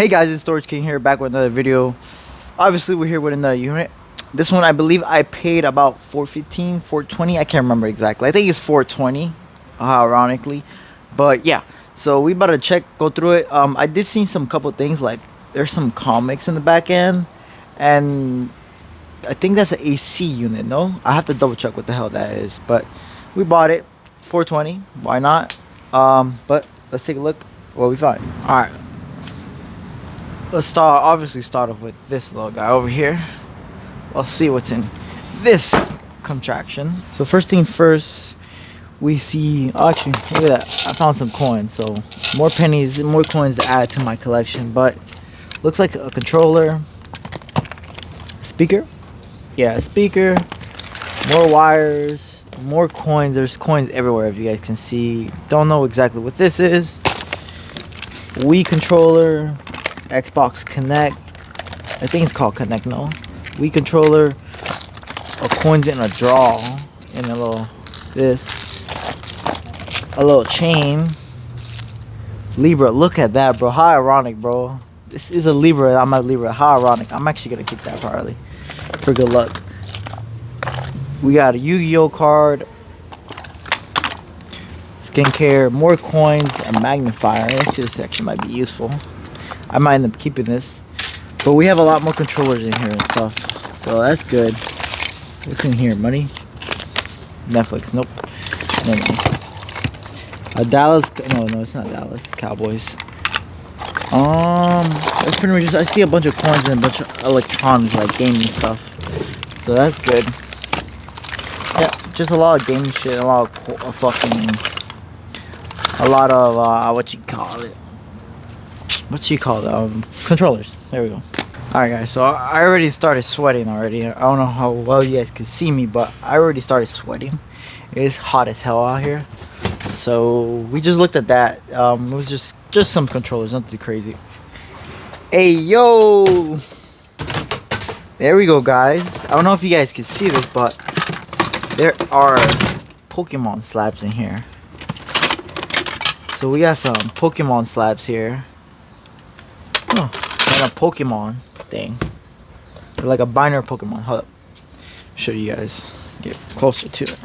Hey guys, it's Storage King here, back with another video. Obviously we're here with another unit. This one I believe I paid about $415, $420. I can't remember exactly. I think it's $420, ironically. But yeah, so we about to go through it. I did see some couple things, like there's some comics in the back end, and I think that's an AC unit. No, I have to double check what the hell that is. But we bought it, $420. Why not? But let's take a look what we find. All right. Let's obviously start off with this little guy over here. Let's see what's in this contraction. So first thing first, we see, oh, actually, look at that. I found some coins. So more pennies, more coins to add to my collection. But looks like a controller, speaker. Yeah, a speaker, more wires, more coins. There's coins everywhere, if you guys can see. Don't know exactly what this is. Wii controller, Xbox Connect. I think it's called Connect, no? Wii controller, coins in a draw, and a little a little chain. Libra, look at that, bro. How ironic, bro. This is a Libra. I'm a Libra. How ironic. I'm actually gonna keep that probably for good luck. We got a Yu-Gi-Oh card, skincare, more coins, a magnifier. This actually might be useful. I might end up keeping this, but we have a lot more controllers in here and stuff, so that's good. What's in here? Money? Netflix? Nope. No. A Dallas? No, it's not Dallas Cowboys. That's pretty much just. I see a bunch of coins and a bunch of electronics, like gaming stuff, so that's good. Yeah, just a lot of gaming shit, a lot of what you call it? Controllers. There we go. Alright guys, so I already started sweating already. I don't know how well you guys can see me, but I already started sweating. It's hot as hell out here. So we just looked at that. It was just some controllers, nothing crazy. Hey yo! There we go, guys. I don't know if you guys can see this, but there are Pokemon slabs in here. So we got some Pokemon slabs here. Oh, and a Pokemon thing. They're like a binary Pokemon. Hold up. Show you guys. Get closer to it.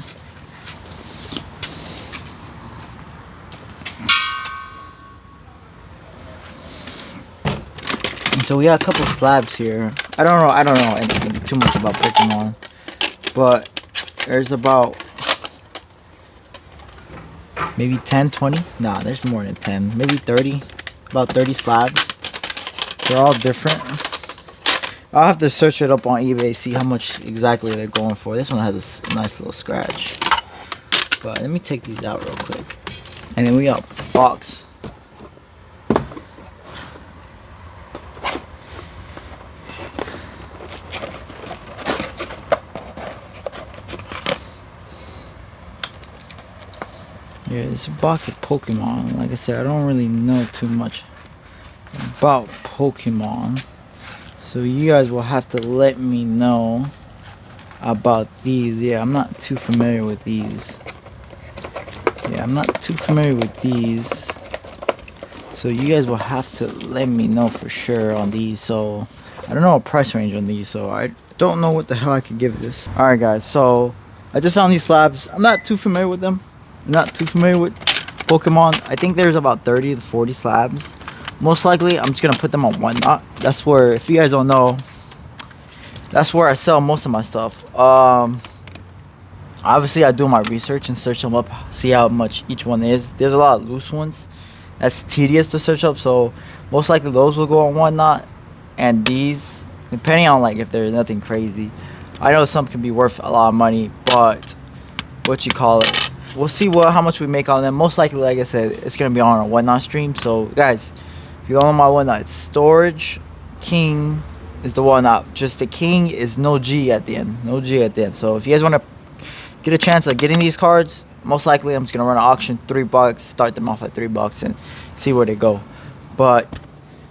And so we got a couple of slabs here. I don't know anything too much about Pokemon, but there's about maybe 10, 20. Nah, there's more than 10. Maybe 30. About 30 slabs. They're all different. I'll have to search it up on eBay, see how much exactly they're going for. This one has a nice little scratch. But let me take these out real quick. And then we got a box. Yeah, it's a box of Pokemon. Like I said, I don't really know too much about Pokemon, so you guys will have to let me know about these. Yeah, I'm not too familiar with these. So you guys will have to let me know for sure on these. So I don't know a price range on these, so I don't know what the hell I could give this. Alright guys, so I just found these slabs. I'm not too familiar with them. I'm not too familiar with Pokemon. I think there's about 30 to 40 slabs. Most likely, I'm just going to put them on Whatnot. That's where, if you guys don't know, that's where I sell most of my stuff. Obviously, I do my research and search them up, see how much each one is. There's a lot of loose ones. That's tedious to search up, so most likely those will go on Whatnot. And these, depending on like if there's nothing crazy. I know some can be worth a lot of money, but we'll see how much we make on them. Most likely, like I said, it's going to be on a Whatnot stream. So, guys, if you don't know my Whatnot, it's Storage King is the Whatnot. Just the King is no G at the end. No G at the end. So if you guys want to get a chance of getting these cards, most likely I'm just going to run an auction, $3. Start them off at $3 and see where they go. But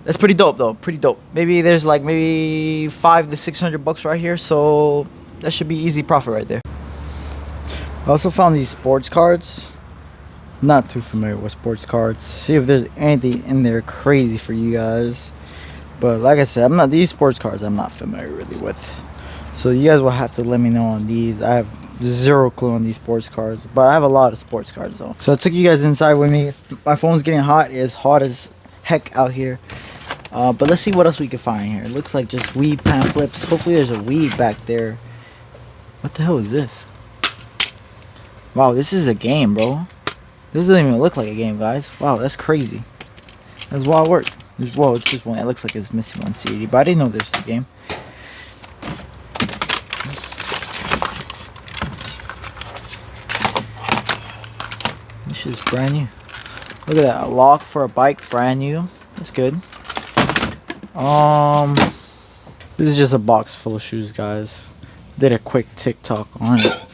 that's pretty dope, though. Pretty dope. Maybe there's like maybe $500 to $600 right here. So that should be easy profit right there. I also found these sports cards. Not too familiar with sports cards. See if there's anything in there crazy for you guys. But like I said, I'm not, these sports cars I'm not familiar really with. So you guys will have to let me know on these. I have zero clue on these sports cars, but I have a lot of sports cars though. So I took you guys inside with me. My phone's getting hot. It's hot as heck out here. But let's see what else we can find here. It looks like just weed pamphlets. Hopefully there's a weed back there. What the hell is this? Wow, this is a game, bro. This doesn't even look like a game, guys. Wow, that's crazy. That's wild work. Whoa, it's just one. It looks like it's missing one CD, but I didn't know this was a game. This shit's brand new. Look at that. A lock for a bike, brand new. That's good. This is just a box full of shoes, guys. Did a quick TikTok on it,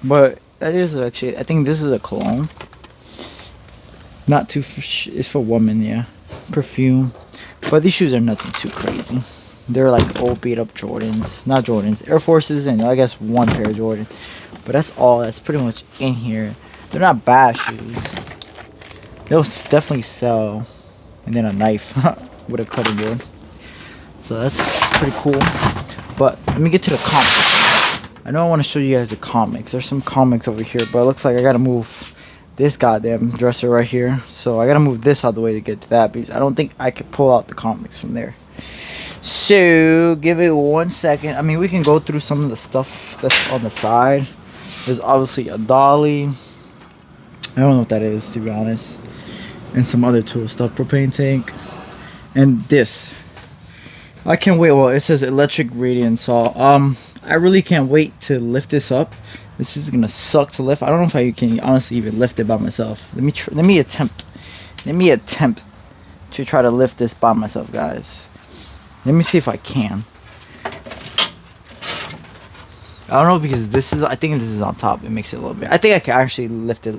but that is actually, I think this is a cologne. Not too, it's for women, yeah. Perfume. But these shoes are nothing too crazy. They're like old beat up Jordans. Not Jordans, Air Forces, and I guess one pair of Jordan. But that's all that's pretty much in here. They're not bad shoes. They'll definitely sell. And then a knife with a cutting board. So that's pretty cool. But let me get to the comics. I know I want to show you guys the comics. There's some comics over here, but it looks like I gotta move this goddamn dresser right here. So I gotta move this out of the way to get to that, because I don't think I could pull out the comics from there. So give it 1 second. I mean, we can go through some of the stuff that's on the side. There's obviously a dolly. I don't know what that is, to be honest. And some other tool stuff, propane tank, and this. I can't wait. Well, it says electric radiant saw. I really can't wait to lift this up. This is gonna suck to lift. I don't know if I can honestly even lift it by myself. Let me attempt to try to lift this by myself, guys. Let me see if I can. I don't know, because this is, I think this is on top. It makes it a little bit. I think I can actually lift it.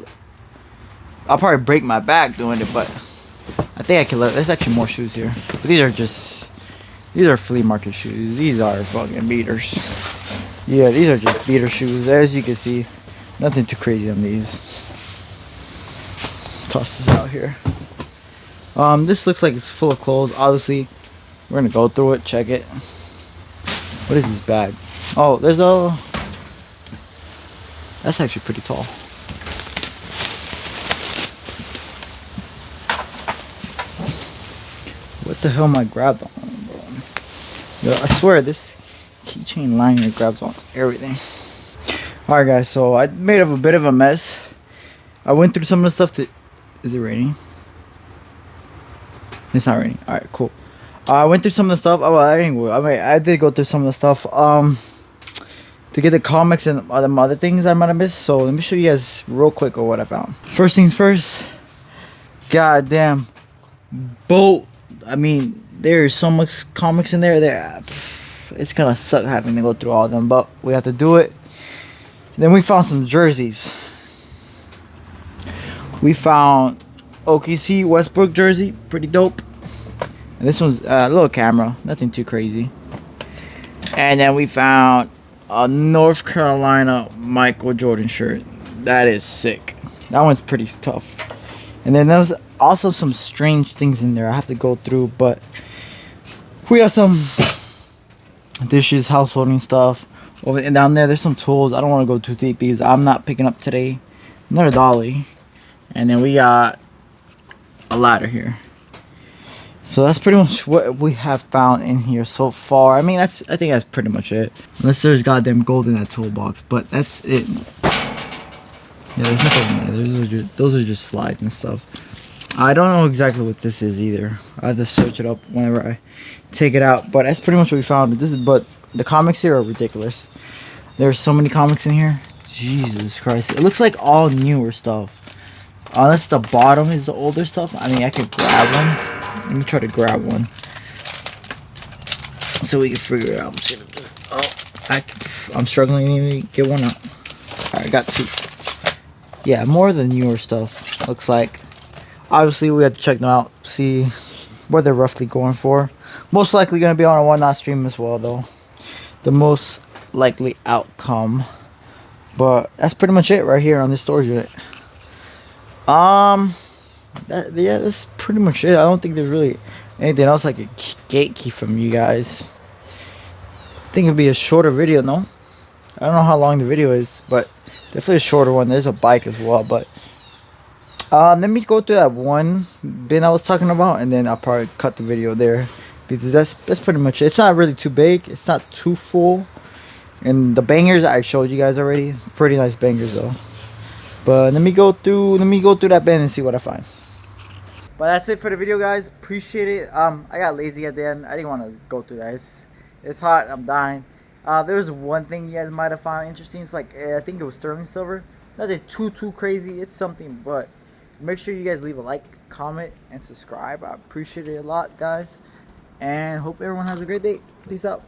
I'll probably break my back doing it, but I think I can lift. There's actually more shoes here. But these are flea market shoes. These are fucking beaters. Yeah, these are just beater shoes. As you can see, nothing too crazy on these. Toss this out here. This looks like it's full of clothes. Obviously, we're gonna go through it, check it. What is this bag? Oh, there's a... That's actually pretty tall. What the hell am I grabbed on, bro? Yo, I swear this keychain liner grabs on everything. Alright guys, so I made a bit of a mess. I went through some of the stuff to... Is it raining? It's not raining. Alright, cool. I went through some of the stuff. Oh, I did go through some of the stuff to get the comics and other things I might have missed. So let me show you guys real quick of what I found. First things first. Goddamn boat. I mean, there's so much comics in there. It's gonna suck having to go through all of them, but we have to do it. Then we found some jerseys. We found OKC Westbrook jersey, pretty dope. And this one's a little camera, nothing too crazy. And then we found a North Carolina Michael Jordan shirt. That is sick. That one's pretty tough. And then there's also some strange things in there I have to go through, but we have some dishes, householding stuff. Over and down there, there's some tools. I don't want to go too deep because I'm not picking up today. Another dolly. And then we got a ladder here. So that's pretty much what we have found in here so far. I mean, I think that's pretty much it. Unless there's goddamn gold in that toolbox, but that's it. Yeah, there's nothing in there. Those are just slides and stuff. I don't know exactly what this is either. I have to search it up whenever I take it out. But that's pretty much what we found. But the comics here are ridiculous. There's so many comics in here. Jesus Christ. It looks like all newer stuff. Unless the bottom is the older stuff. I mean, I could grab one. Let me try to grab one. So we can figure it out. Oh, I'm struggling to even get one out. Alright, I got two. Yeah, more of the newer stuff. Looks like. Obviously, we have to check them out. See what they're roughly going for. Most likely going to be on a one-not stream as well, though. The most likely outcome. But that's pretty much it right here on this storage unit. Yeah, that's pretty much it. I don't think there's really Anything else like a gate key from you guys? I think it'd be a shorter video, no? I don't know how long the video is, but definitely a shorter one. There's a bike as well, but let me go through that one bin I was talking about, and then I'll probably cut the video there because that's pretty much it. It's not really too big. It's not too full, and the bangers I showed you guys already. Pretty nice bangers though. But let me go through that bin and see what I find. But that's it for the video, guys. Appreciate it. I got lazy at the end. I didn't want to go through that. It's hot. I'm dying. There's one thing you guys might have found interesting. It's like I think it was sterling silver. Nothing too crazy. It's something, but make sure you guys leave a like, comment, and subscribe. I appreciate it a lot, guys. And hope everyone has a great day. Peace out.